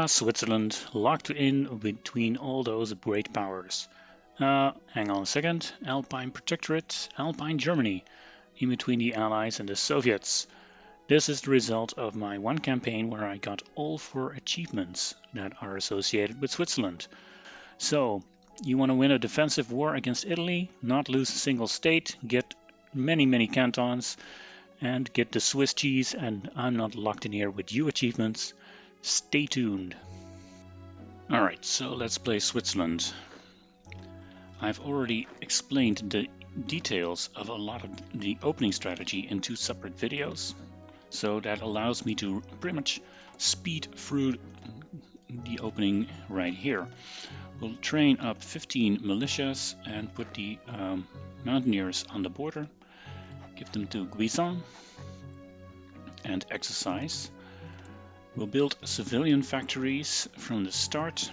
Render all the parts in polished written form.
Switzerland, locked in between all those great powers. Hang on a second. Alpine Protectorate, Alpine Germany, in between the Allies and the Soviets. This is the result of my one campaign where I got all 4 achievements that are associated with Switzerland. So, you want to win a defensive war against Italy, not lose a single state, get many cantons, and get the Swiss cheese, and I'm not locked in here with you achievements. Stay tuned. Alright, so let's play Switzerland. I've already explained the details of a lot of the opening strategy in 2 separate videos, so that allows me to pretty much speed through the opening right here. We'll train up 15 militias and put the mountaineers on the border, give them to Guisan and exercise. We'll build civilian factories from the start,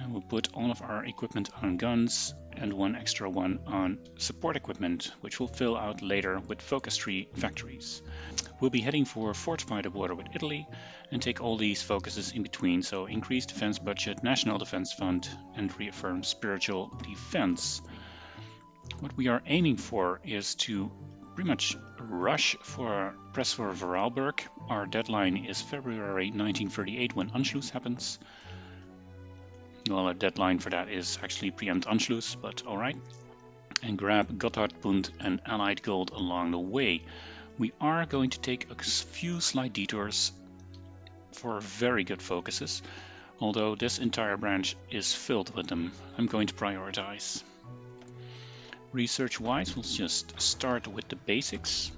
and we'll put all of our equipment on guns and 1 extra one on support equipment, which we'll fill out later with focus tree factories. We'll be heading for fortify the border with Italy and take all these focuses in between, so increase defense budget, national defense fund, and reaffirm spiritual defense. What we are aiming for is to pretty much rush for press for Vorarlberg. Our deadline is February 1938 when Anschluss happens. Well, our deadline for that is actually preempt Anschluss, but alright. And grab Gotthardbund and Allied gold along the way. We are going to take a few slight detours for very good focuses, although this entire branch is filled with them. I'm going to prioritize. Research-wise, we'll just start with the basics.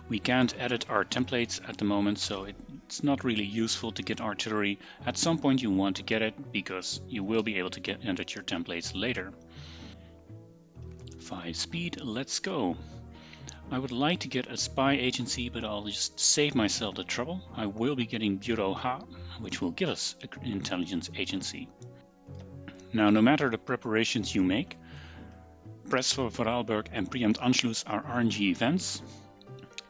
We can't edit our templates at the moment, so it's not really useful to get artillery. At some point you want to get it, because you will be able to edit your templates later. 5 speed, let's go. I would like to get a spy agency, but I'll just save myself the trouble. I will be getting Bureau H, which will give us an intelligence agency. Now, no matter the preparations you make, press for Vorarlberg and preempt Anschluss are RNG events.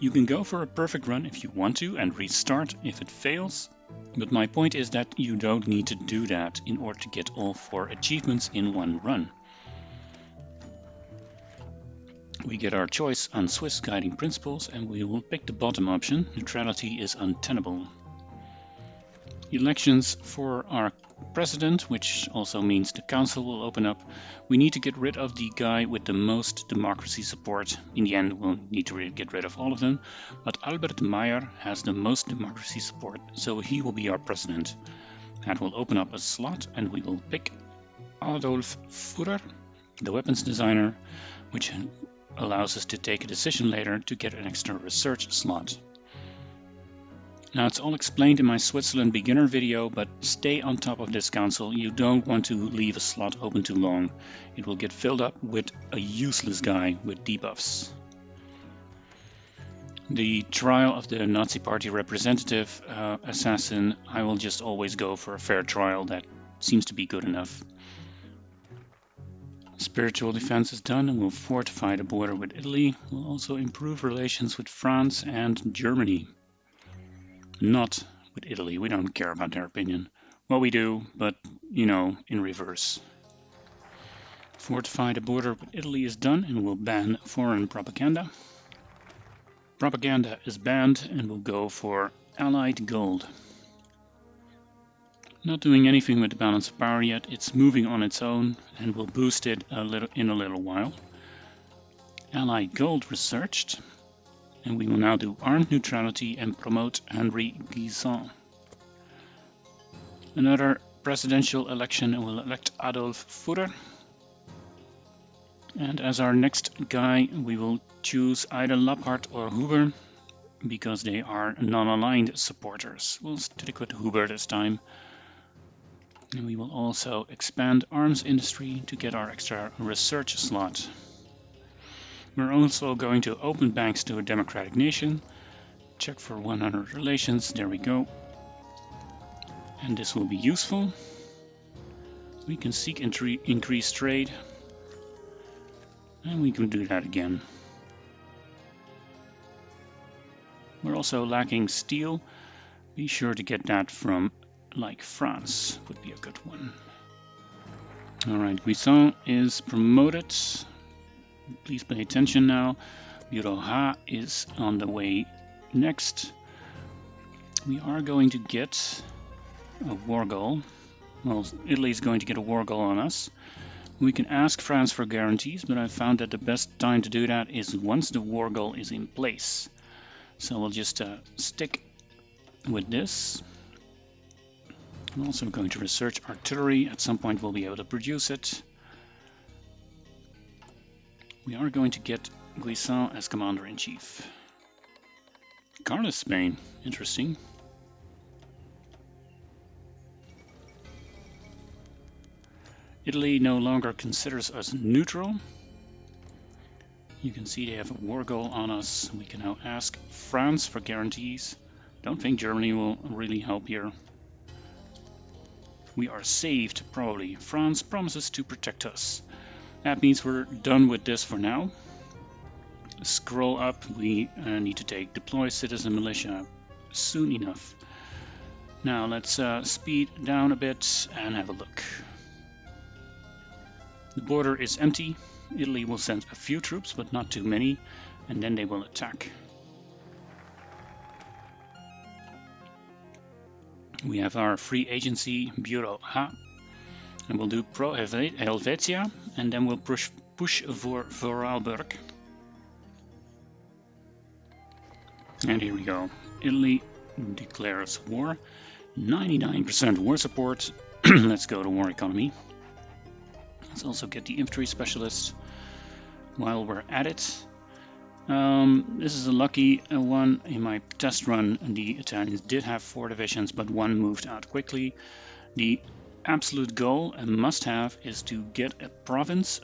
You can go for a perfect run if you want to and restart if it fails, but my point is that you don't need to do that in order to get all 4 achievements in one run. We get our choice on Swiss guiding principles and we will pick the bottom option. Neutrality is untenable. Elections for our president, which also means the council will open up. We need to get rid of the guy with the most democracy support. In the end, we'll need to get rid of all of them, but Albert Meyer has the most democracy support, so he will be our president. That will open up a slot and we will pick Adolf Führer, the weapons designer, which allows us to take a decision later to get an extra research slot. Now, it's all explained in my Switzerland beginner video, but stay on top of this council. You don't want to leave a slot open too long. It will get filled up with a useless guy with debuffs. The trial of the Nazi Party representative assassin, I will just always go for a fair trial. That seems to be good enough. Spiritual defense is done and we'll fortify the border with Italy. We'll also improve relations with France and Germany. Not with Italy, we don't care about their opinion. Well, we do, but, you know, in reverse. Fortify the border with Italy is done and we'll ban foreign propaganda. Propaganda is banned and we'll go for Allied gold. Not doing anything with the balance of power yet, it's moving on its own and we'll boost it in a little while. Allied gold researched. And we will now do armed neutrality and promote Henry Guisan. Another presidential election and we'll elect Adolf Führer. And as our next guy, we will choose either Lappard or Huber because they are non-aligned supporters. We'll stick with Huber this time. And we will also expand arms industry to get our extra research slot. We're also going to open banks to a democratic nation. Check for 100 relations. There we go. And this will be useful. We can seek increased trade. And we can do that again. We're also lacking steel. Be sure to get that from, like, France would be a good one. Alright, Guisan is promoted. Please pay attention now. Bureau H is on the way next. We are going to get a war goal. Well, Italy is going to get a war goal on us. We can ask France for guarantees, but I found that the best time to do that is once the war goal is in place. So we'll just stick with this. I'm also going to research artillery. At some point we'll be able to produce it. We are going to get Guisan as commander-in-chief. Carlos, Spain. Interesting. Italy no longer considers us neutral. You can see they have a war goal on us. We can now ask France for guarantees. Don't think Germany will really help here. We are saved, probably. France promises to protect us. That means we're done with this for now. Scroll up. We need to take deploy citizen militia soon enough. Now let's speed down a bit and have a look. The border is empty. Italy will send a few troops, but not too many, and then they will attack. We have our free agency, Bureau H, and we'll do Pro Helvetia, and then we'll push for Vorarlberg. And here we go. Italy declares war. 99% war support. Let's go to war economy. Let's also get the infantry specialists while we're at it. This is a lucky one. In my test run, the Italians did have 4 divisions, but one moved out quickly. The absolute goal and must-have is to get a province,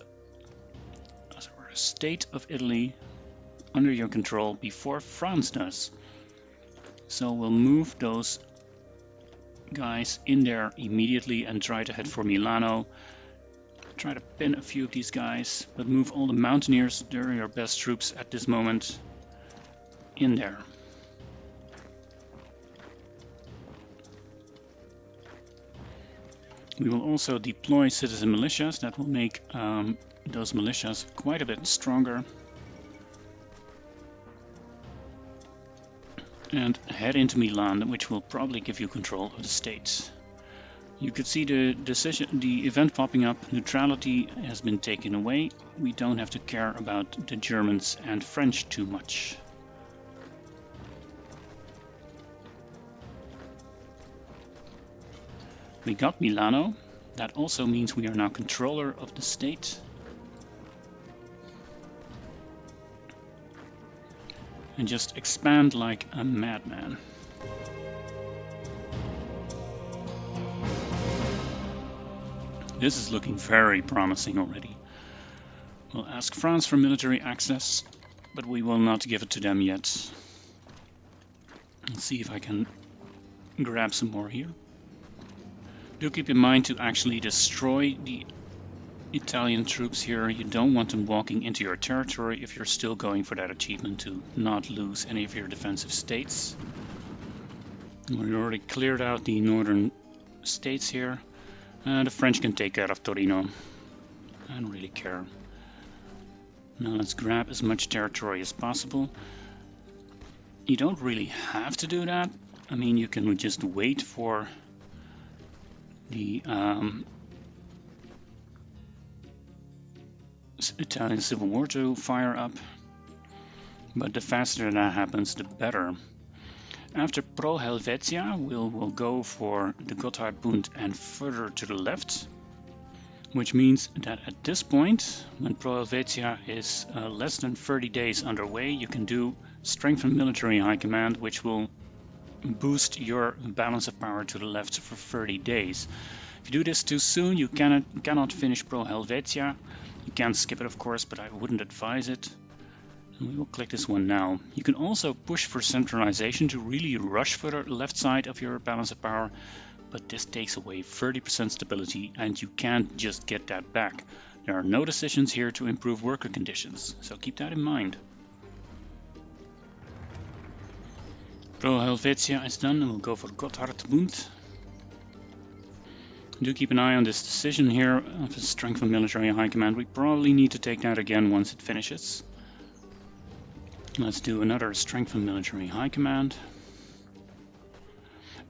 or a state of Italy, under your control before France does. So we'll move those guys in there immediately and try to head for Milano. Try to pin a few of these guys, but move all the mountaineers, they're your best troops at this moment, in there. We will also deploy citizen militias. That will make those militias quite a bit stronger. And head into Milan, which will probably give you control of the state. You could see the event popping up. Neutrality has been taken away. We don't have to care about the Germans and French too much. We got Milano. That also means we are now controller of the state. And just expand like a madman. This is looking very promising already. We'll ask France for military access, but we will not give it to them yet. Let's see if I can grab some more here. Do keep in mind to actually destroy the Italian troops here. You don't want them walking into your territory if you're still going for that achievement to not lose any of your defensive states. We already cleared out the northern states here. The French can take care of Torino. I don't really care. Now let's grab as much territory as possible. You don't really have to do that. I mean, you can just wait for the Italian Civil War to fire up. But the faster that happens, the better. After Pro Helvetia, we'll go for the Gotthardbund and further to the left, which means that at this point, when Pro Helvetia is less than 30 days underway, you can do Strengthen Military High Command, which will boost your balance of power to the left for 30 days. If you do this too soon, you cannot finish Pro Helvetia. You can skip it, of course, but I wouldn't advise it. And we will click this one now. You can also push for centralization to really rush for the left side of your balance of power, but this takes away 30% stability and you can't just get that back. There are no decisions here to improve worker conditions, so keep that in mind. Pro-Helvetia is done, and we'll go for Gotthardbund. Do keep an eye on this decision here of the strength of military high command. We probably need to take that again once it finishes. Let's do another strength of military high command.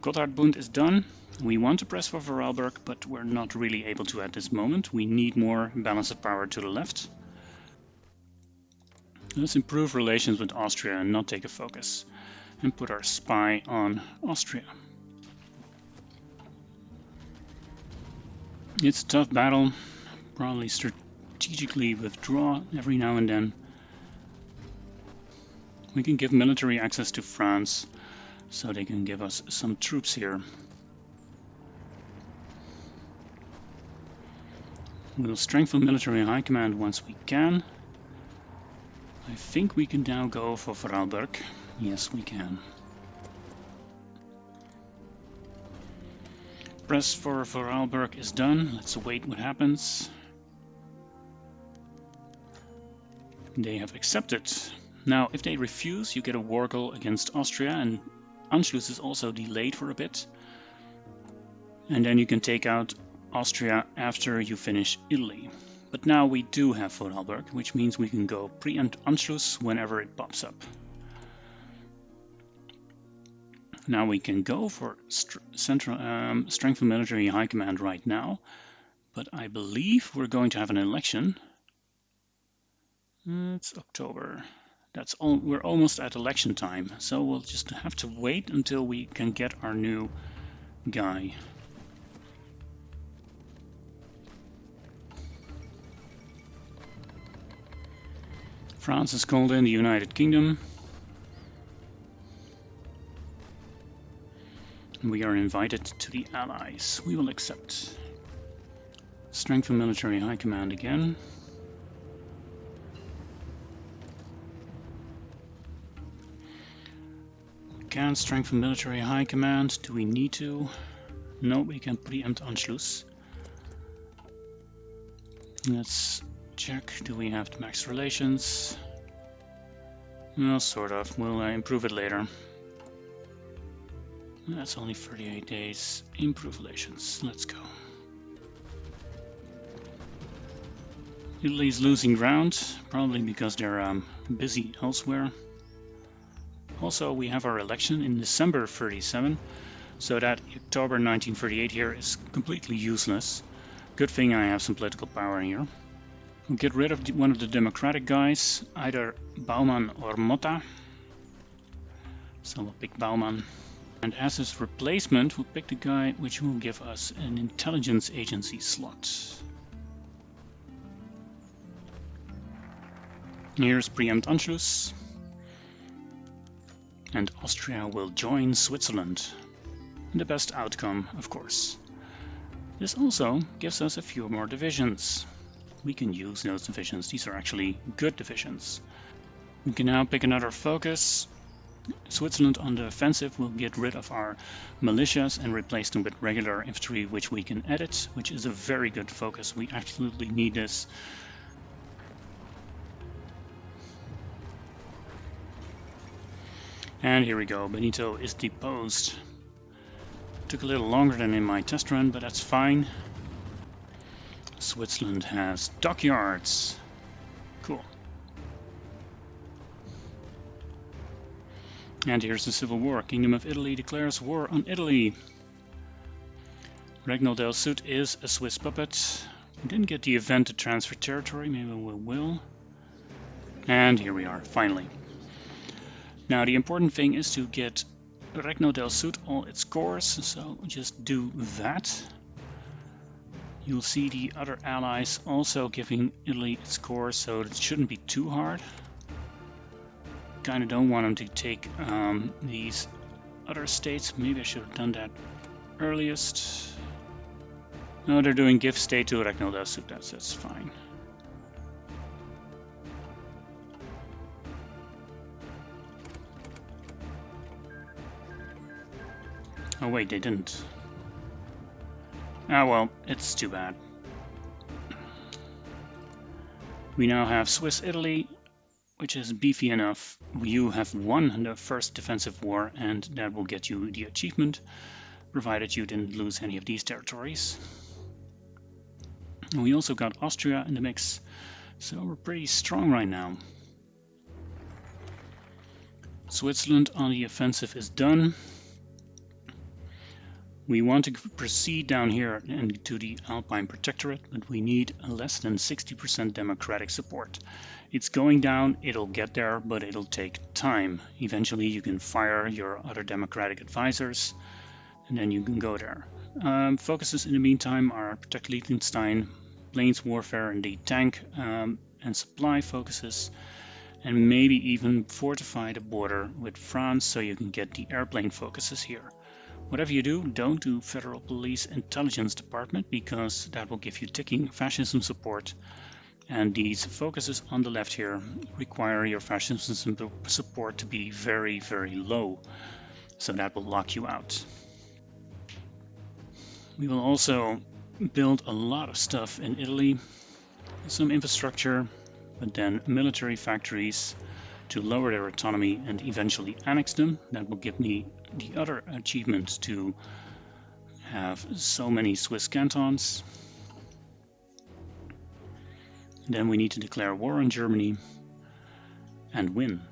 Gotthardbund is done. We want to press for Vorarlberg, but we're not really able to at this moment. We need more balance of power to the left. Let's improve relations with Austria and not take a focus, and put our spy on Austria. It's a tough battle, probably strategically withdraw every now and then. We can give military access to France, so they can give us some troops here. We'll strengthen military high command once we can. I think we can now go for Vorarlberg. Yes, we can. Press for Vorarlberg is done. Let's await what happens. They have accepted. Now, if they refuse, you get a war goal against Austria, and Anschluss is also delayed for a bit. And then you can take out Austria after you finish Italy. But now we do have Vorarlberg, which means we can go preempt Anschluss whenever it pops up. Now we can go for strength of military high command right now, but I believe we're going to have an election. It's October. We're almost at election time, so we'll just have to wait until we can get our new guy. France has called in the United Kingdom. We are invited to the Allies. We will accept. Strength of military high command again. We can strengthen military high command. Do we need to? No, we can preempt Anschluss. Let's check. Do we have the max relations? Well, sort of. We'll improve it later. That's only 38 days. Improve relations. Let's go. Italy's losing ground, probably because they're busy elsewhere. Also, we have our election in December 37, so that October 1938 here is completely useless. Good thing I have some political power here. We'll get rid of one of the democratic guys, either Baumann or Motta. So we'll pick Baumann. And as his replacement, we'll pick the guy which will give us an intelligence agency slot. Here's preempt Anschluss. And Austria will join Switzerland. The best outcome, of course. This also gives us a few more divisions. We can use those divisions. These are actually good divisions. We can now pick another focus. Switzerland on the offensive will get rid of our militias and replace them with regular infantry, which we can edit, which is a very good focus. We absolutely need this. And here we go, Benito is deposed. Took a little longer than in my test run, but that's fine. Switzerland has dockyards. Cool. And here's the civil war. Kingdom of Italy declares war on Italy. Regnal del Sud is a Swiss puppet. We didn't get the event to transfer territory, maybe we will. And here we are, finally. Now the important thing is to get Regnal del Sud all its cores, so just do that. You'll see the other allies also giving Italy its cores, so it shouldn't be too hard. Kinda don't want them to take these other states. Maybe I should have done that earliest. No, they're doing give state to Regnal del Sud, that's fine. Oh wait, they didn't. Ah well, it's too bad. We now have Swiss Italy which is beefy enough. You have won the first defensive war, and that will get you the achievement, provided you didn't lose any of these territories. And we also got Austria in the mix, so we're pretty strong right now. Switzerland on the offensive is done. We want to proceed down here into the Alpine Protectorate, but we need less than 60% democratic support. It's going down, it'll get there, but it'll take time. Eventually you can fire your other democratic advisors, and then you can go there. Focuses in the meantime are Protect Liechtenstein, Plains Warfare, and the tank and supply focuses, and maybe even fortify the border with France so you can get the airplane focuses here. Whatever you do, don't do Federal Police Intelligence Department, because that will give you ticking fascism support, and these focuses on the left here require your fascism support to be very, very low, so that will lock you out. We will also build a lot of stuff in Italy, some infrastructure, but then military factories to lower their autonomy and eventually annex them. That will give me the other achievement to have so many Swiss cantons. Then we need to declare war on Germany and win.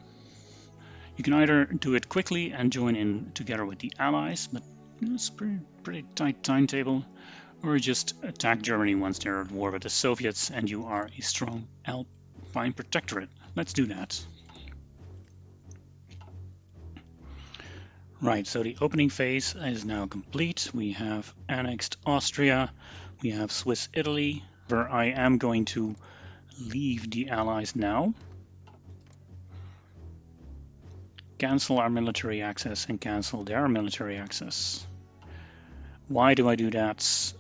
You can either do it quickly and join in together with the Allies, but it's pretty tight timetable, or just attack Germany once they're at war with the Soviets and you are a strong Alpine protectorate. Let's do that. Right, so the opening phase is now complete. We have annexed Austria, we have Swiss Italy, where I am going to leave the Allies now. Cancel our military access and cancel their military access. Why do I do that?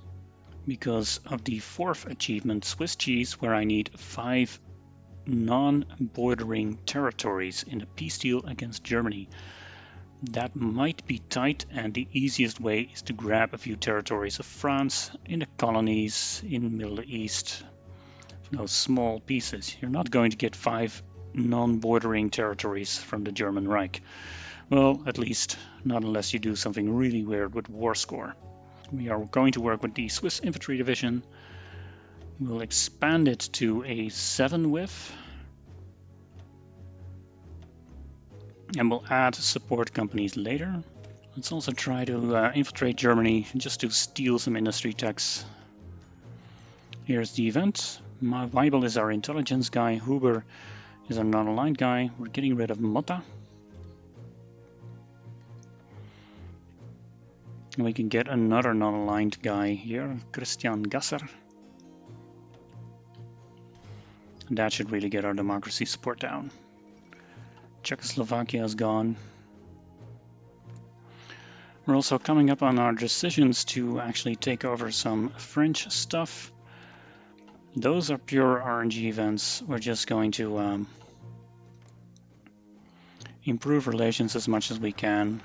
Because of the fourth achievement, Swiss cheese, where I need 5 non-bordering territories in a peace deal against Germany. That might be tight, and the easiest way is to grab a few territories of France in the colonies in the Middle East. Those small pieces. You're not going to get 5 non-bordering territories from the German Reich. Well, at least not unless you do something really weird with war score. We are going to work with the Swiss Infantry Division. We'll expand it to a 7 width. And we'll add support companies later. Let's also try to infiltrate Germany just to steal some industry tax. Here's the event. Weibel is our intelligence guy. Huber is our non-aligned guy. We're getting rid of Motta. And we can get another non-aligned guy here, Christian Gasser. And that should really get our democracy support down. Czechoslovakia is gone. We're also coming up on our decisions to actually take over some French stuff. Those are pure RNG events. We're just going to improve relations as much as we can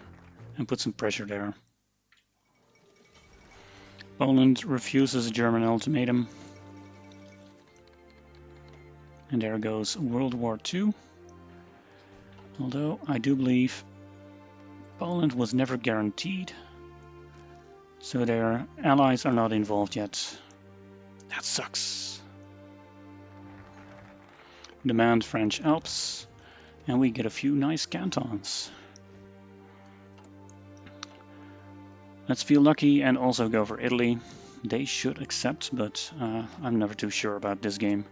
and put some pressure there. Poland refuses a German ultimatum. And there goes World War II. Although I do believe Poland was never guaranteed, so their allies are not involved yet. That sucks. Demand French Alps, and we get a few nice cantons. Let's feel lucky and also go for Italy. They should accept, but I'm never too sure about this game.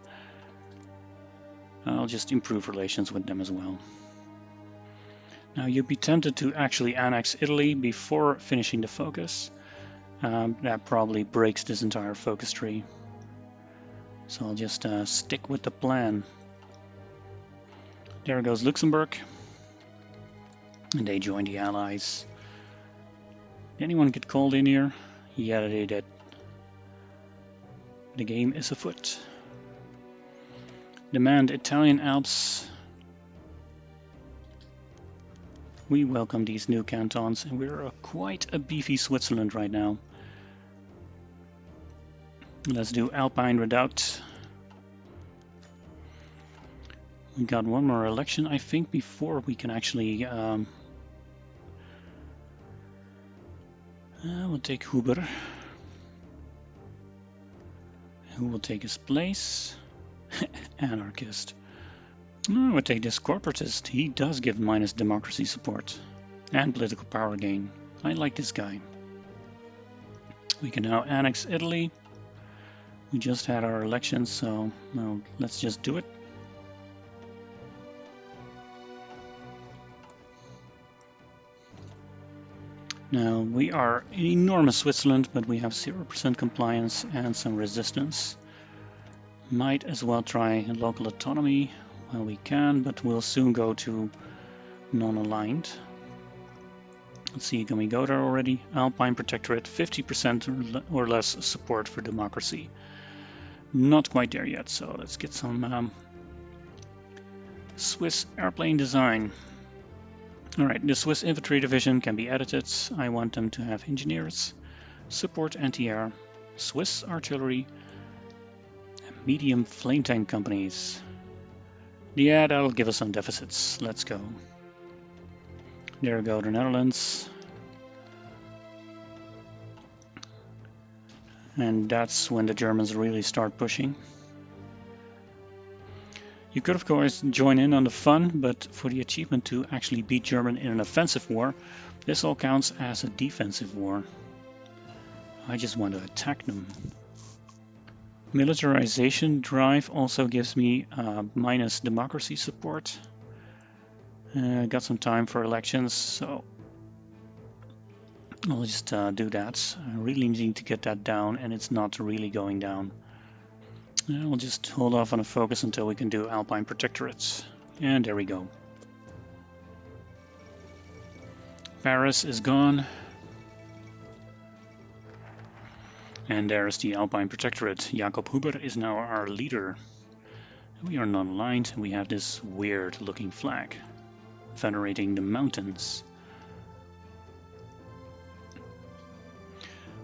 I'll just improve relations with them as well. Now you'd be tempted to actually annex Italy before finishing the focus. That probably breaks this entire focus tree. So I'll just stick with the plan. There goes Luxembourg. And they join the Allies. Did anyone get called in here? Yeah, they did. The game is afoot. Demand Italian Alps. We welcome these new cantons, and we're quite a beefy Switzerland right now. Let's do Alpine Redoubt. We got one more election, I think, before we can actually... we'll take Huber. Who will take his place? Anarchist. Oh, we'll take this corporatist. He does give minus democracy support and political power gain. I like this guy. We can now annex Italy. We just had our elections, so well, let's just do it. Now, we are enormous Switzerland, but we have 0% compliance and some resistance. Might as well try local autonomy while we can, but we'll soon go to non-aligned. Let's see, can we go there already? Alpine Protectorate, 50% or less support for democracy. Not quite there yet, so let's get some Swiss airplane design. Alright, the Swiss infantry division can be edited. I want them to have engineers, support anti-air, Swiss artillery, and medium flame tank companies. Yeah, that'll give us some deficits. Let's go. There we go, the Netherlands. And that's when the Germans really start pushing. You could of course join in on the fun, but for the achievement to actually beat Germany in an offensive war, this all counts as a defensive war. I just want to attack them. Militarization drive also gives me minus democracy support. Got some time for elections, so I'll just do that. I really need to get that down, and it's not really going down. We'll just hold off on a focus until we can do Alpine Protectorates. And there we go. Paris is gone. And there's the Alpine Protectorate. Jacob Huber is now our leader. We are non-aligned and we have this weird looking flag venerating the mountains.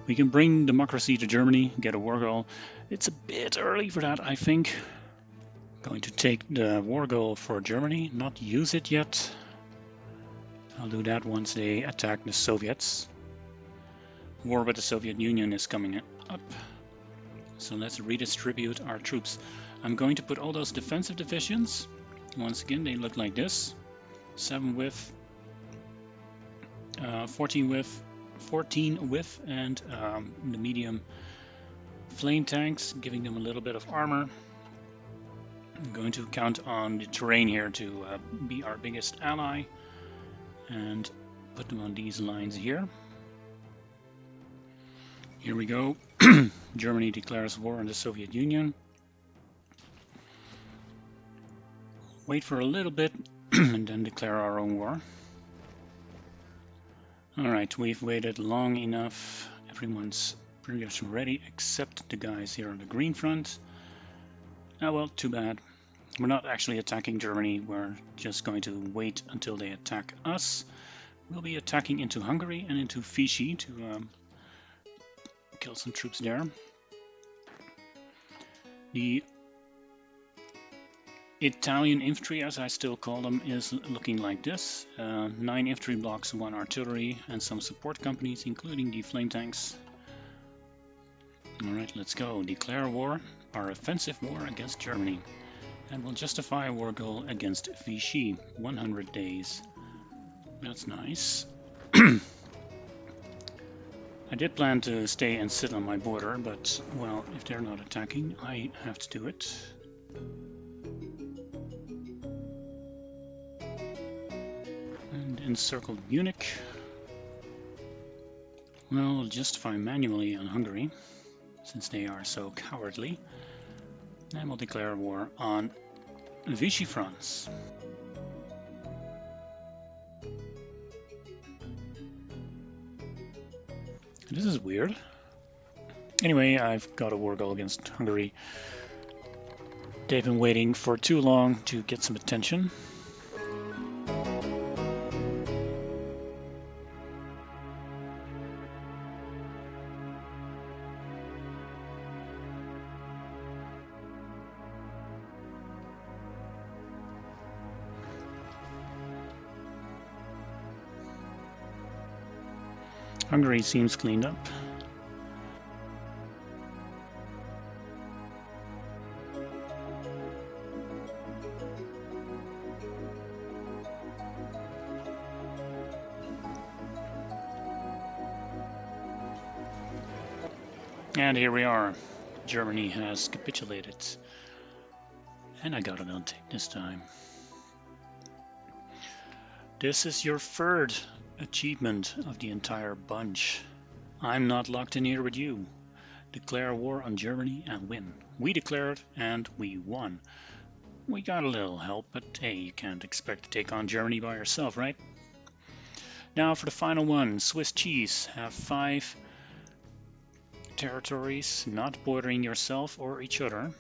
We can bring democracy to Germany, get a war goal. It's a bit early for that, I think. Going to take the war goal for Germany, not use it yet. I'll do that once they attack the Soviets. War with the Soviet Union is coming up. So let's redistribute our troops. I'm going to put all those defensive divisions. Once again, they look like this. 7 width, 14 width, and the medium flame tanks, giving them a little bit of armor. I'm going to count on the terrain here to be our biggest ally and put them on these lines here. Here we go. Germany declares war on the Soviet Union. Wait for a little bit and then declare our own war. Alright, we've waited long enough. Everyone's pretty much ready except the guys here on the green front. Ah well, too bad. We're not actually attacking Germany, we're just going to wait until they attack us. We'll be attacking into Hungary and into Vichy to kill some troops there. The Italian infantry, as I still call them, is looking like this. 9 infantry blocks, 1 artillery, and some support companies, including the flame tanks. Alright, let's go. Declare war, our offensive war against Germany. And we'll justify a war goal against Vichy, 100 days. That's nice. I did plan to stay and sit on my border, but, well, if they're not attacking, I have to do it. And encircle Munich. Well, we'll justify manually on Hungary, since they are so cowardly. And we'll declare war on Vichy France. This is weird. Anyway, I've got a war goal against Hungary. They've been waiting for too long to get some attention. Hungary seems cleaned up. And here we are. Germany has capitulated. And I got it on tape this time. This is your third achievement of the entire bunch. I'm not locked in here with you. Declare war on Germany and win. We declared and we won. We got a little help, but hey, you can't expect to take on Germany by yourself, right? Now for the final one, Swiss cheese. Have 5 territories not bordering yourself or each other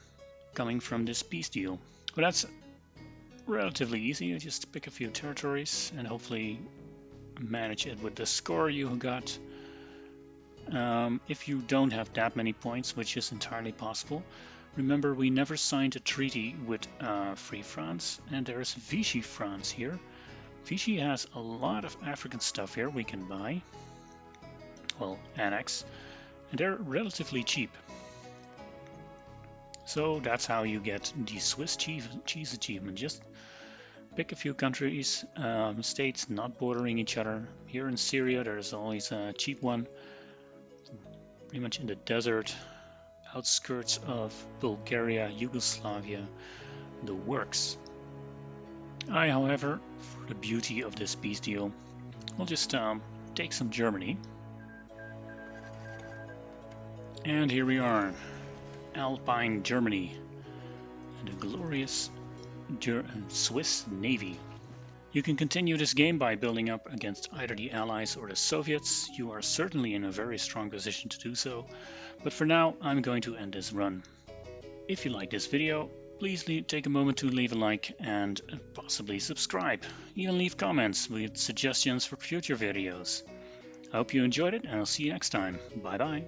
coming from this peace deal. Well, that's relatively easy. You just pick a few territories and hopefully manage it with the score you got. If you don't have that many points, which is entirely possible, remember we never signed a treaty with Free France, and there's Vichy France here. Vichy has a lot of African stuff here we can buy, well, annex, and they're relatively cheap. So that's how you get the Swiss cheese achievement. Just pick a few countries, states not bordering each other. Here in Syria there's always a cheap one, pretty much in the desert, outskirts of Bulgaria, Yugoslavia, the works. I, however, for the beauty of this peace deal, will just take some Germany. And here we are, Alpine Germany, and the glorious Swiss Navy. You can continue this game by building up against either the Allies or the Soviets. You are certainly in a very strong position to do so, but for now I'm going to end this run. If you like this video, please take a moment to leave a like and possibly subscribe. Even leave comments with suggestions for future videos. I hope you enjoyed it, and I'll see you next time. Bye bye.